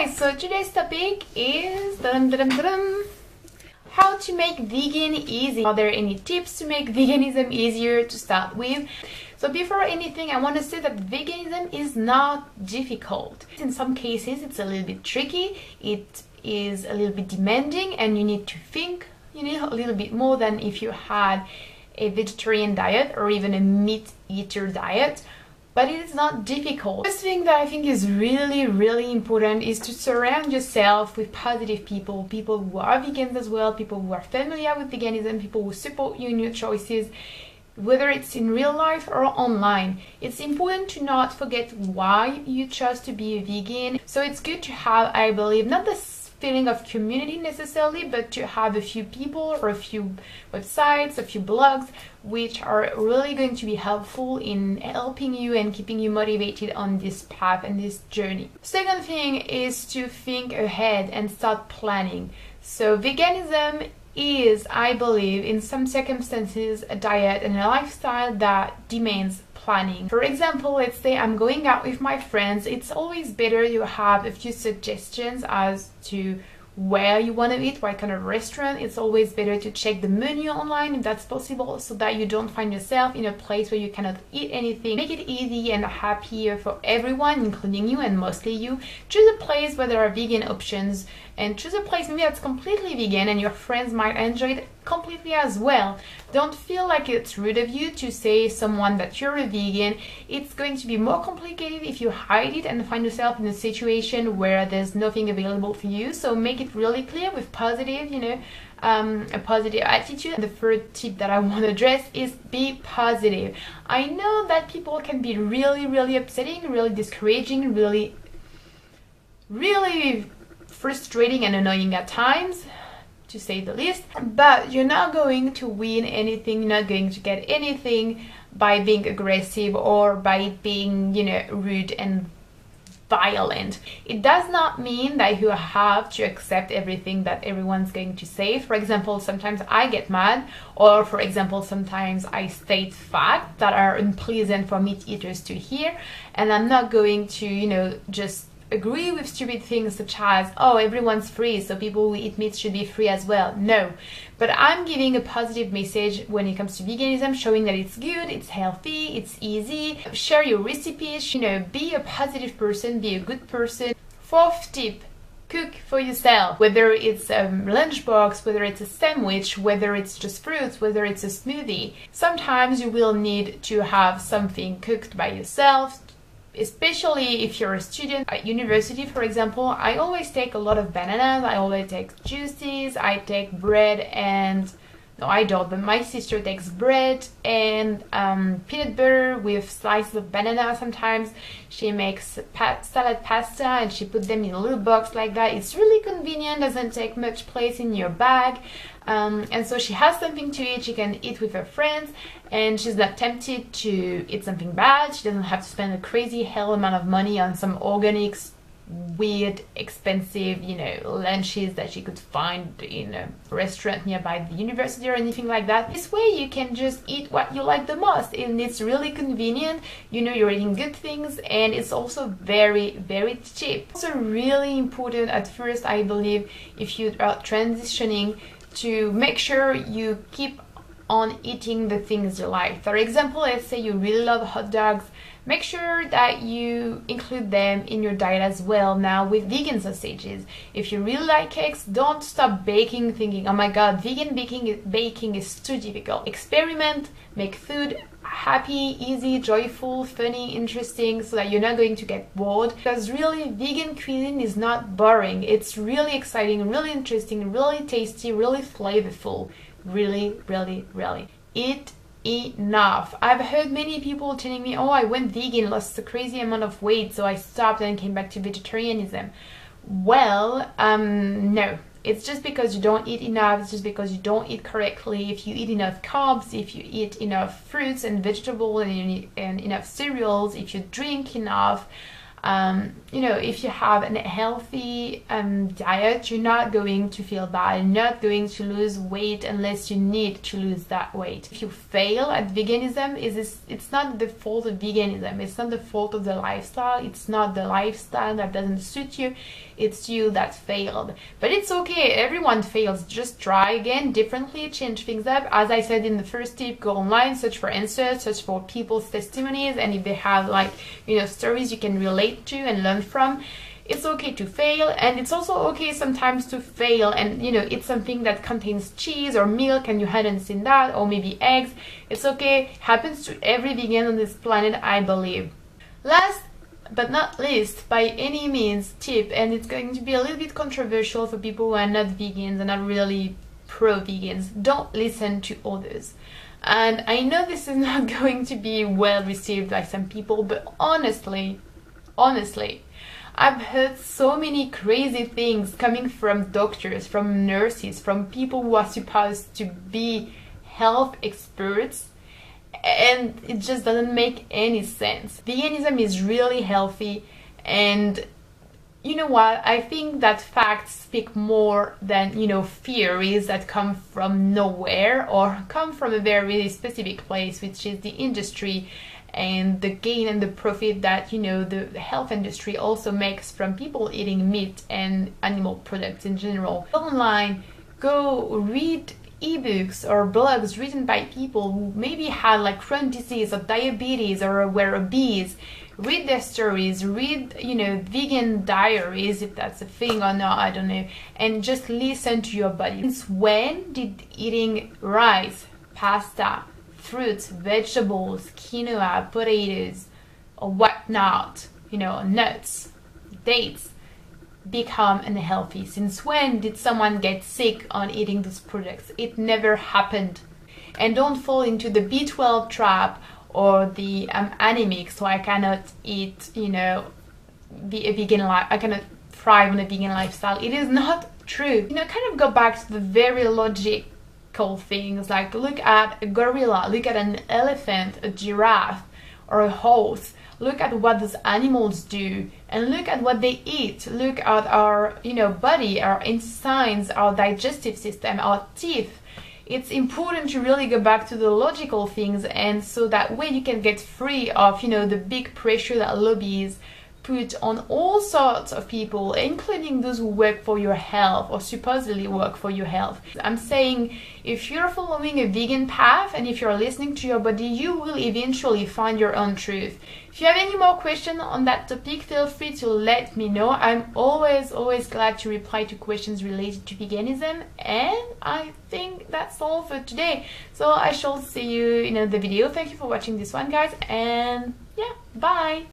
guys, so today's topic is how to make vegan easy. Are there any tips to make veganism easier to start with? So before anything, I want to say that veganism is not difficult. In some cases it's a little bit tricky, it is a little bit demanding, and you need to think a little bit more than if you had a vegetarian diet or even a meat eater diet. But it is not difficult. First thing that I think is really important is to surround yourself with positive people who are vegans as well, people who are familiar with veganism, people who support you in your choices, whether it's in real life or online. It's important to not forget why you chose to be a vegan. So it's good to have, I believe, not the feeling of community necessarily, but to have a few people or a few websites, a few blogs, which are really going to be helpful in helping you and keeping you motivated on this path and this journey. Second thing is to think ahead and start planning. So veganism is, I believe, in some circumstances, a diet and a lifestyle that demands planning. For example, let's say I'm going out with my friends. It's always better to have a few suggestions as to where you want to eat, what kind of restaurant. It's always better to check the menu online if that's possible, so that you don't find yourself in a place where you cannot eat anything. Make it easy and happier for everyone, including you and mostly you. Choose a place where there are vegan options, and choose a place maybe that's completely vegan and your friends might enjoy it completely as well. Don't feel like it's rude of you to say someone that you're a vegan. It's going to be more complicated if you hide it and find yourself in a situation where there's nothing available for you. So make it really clear with positive, a positive attitude. And the third tip that I want to address is be positive. I know that people can be really upsetting, really discouraging, really frustrating and annoying at times, to say the least, but you're not going to win anything, you're not going to get anything by being aggressive or by being, rude and violent. It does not mean that you have to accept everything that everyone's going to say. For example, sometimes I get mad, or for example, sometimes I state facts that are unpleasant for meat eaters to hear, and I'm not going to, just agree with stupid things such as, oh, everyone's free, so people who eat meat should be free as well. No, but I'm giving a positive message when it comes to veganism, showing that it's good, it's healthy, it's easy. Share your recipes, be a positive person, be a good person. Fourth tip, cook for yourself. Whether it's a lunchbox, whether it's a sandwich, whether it's just fruits, whether it's a smoothie. Sometimes you will need to have something cooked by yourself, especially if you're a student at university. For example, I always take a lot of bananas, I always take juices, I take bread and, no I don't, but my sister takes bread and peanut butter with slices of banana. Sometimes she makes salad pasta and she puts them in a little box like that. It's really convenient, doesn't take much place in your bag. And so she has something to eat, she can eat with her friends, and she's not tempted to eat something bad. She doesn't have to spend a crazy hell amount of money on some organic, weird, expensive, lunches that she could find in a restaurant nearby the university or anything like that. This way you can just eat what you like the most, and it's really convenient. You're eating good things, and it's also very cheap. Also really important at first, I believe, if you are transitioning, to make sure you keep on eating the things you like. For example, let's say you really love hot dogs, make sure that you include them in your diet as well. Now with vegan sausages, if you really like cakes, don't stop baking thinking, oh my god, vegan baking is too difficult. Experiment, make food happy, easy, joyful, funny, interesting, so that you're not going to get bored. Because really, vegan cuisine is not boring. It's really exciting, really interesting, really tasty, really flavorful. Really eat enough. I've heard many people telling me, oh, I went vegan, lost a crazy amount of weight, so I stopped and came back to vegetarianism. Well, no. It's just because you don't eat enough, it's just because you don't eat correctly. If you eat enough carbs, if you eat enough fruits and vegetables and enough cereals, if you drink enough, You know, if you have a healthy diet, you're not going to feel bad, you're not going to lose weight unless you need to lose that weight. If you fail at veganism, it's not the fault of veganism, it's not the fault of the lifestyle, it's not the lifestyle that doesn't suit you, it's you that failed. But it's okay, everyone fails, just try again differently, change things up. As I said in the first tip, go online, search for answers, search for people's testimonies, and if they have, like, you know, stories you can relate to and learn from. It's okay to fail, and it's also okay sometimes to fail and, you know, eat something that contains cheese or milk and you hadn't seen that, or maybe eggs. It's okay, happens to every vegan on this planet, I believe. Last but not least, by any means, tip, and it's going to be a little bit controversial for people who are not vegans and not really pro-vegans: don't listen to others. And I know this is not going to be well received by some people, but honestly, I've heard so many crazy things coming from doctors, from nurses, from people who are supposed to be health experts, and it just doesn't make any sense. Veganism is really healthy, and you know what? I think that facts speak more than, you know, theories that come from nowhere or come from a very specific place, which is the industry and the gain and the profit that, you know, the health industry also makes from people eating meat and animal products in general. Go online, go read ebooks or blogs written by people who maybe had like Crohn's disease or diabetes or were obese. Read their stories, read, you know, vegan diaries, if that's a thing or not, I don't know, and just listen to your body. Since when did eating rice, pasta, fruits, vegetables, quinoa, potatoes, or whatnot, you know, nuts, dates, become unhealthy? Since when did someone get sick on eating those products? It never happened. And don't fall into the B12 trap or the anemic, so I cannot eat, you know, be a vegan life, I cannot thrive on a vegan lifestyle. It is not true. You know, kind of go back to the very logical things, like look at a gorilla, look at an elephant, a giraffe, or a horse. Look at what those animals do and look at what they eat. Look at our, you know, body, our intestines, our digestive system, our teeth. It's important to really go back to the logical things, and so that way you can get free of, you know, the big pressure that lobbies put on all sorts of people, including those who work for your health or supposedly work for your health. I'm saying, if you're following a vegan path and if you're listening to your body, you will eventually find your own truth. If you have any more questions on that topic, feel free to let me know. I'm always glad to reply to questions related to veganism, and I think that's all for today. So I shall see you in another video. Thank you for watching this one, guys, and yeah, bye!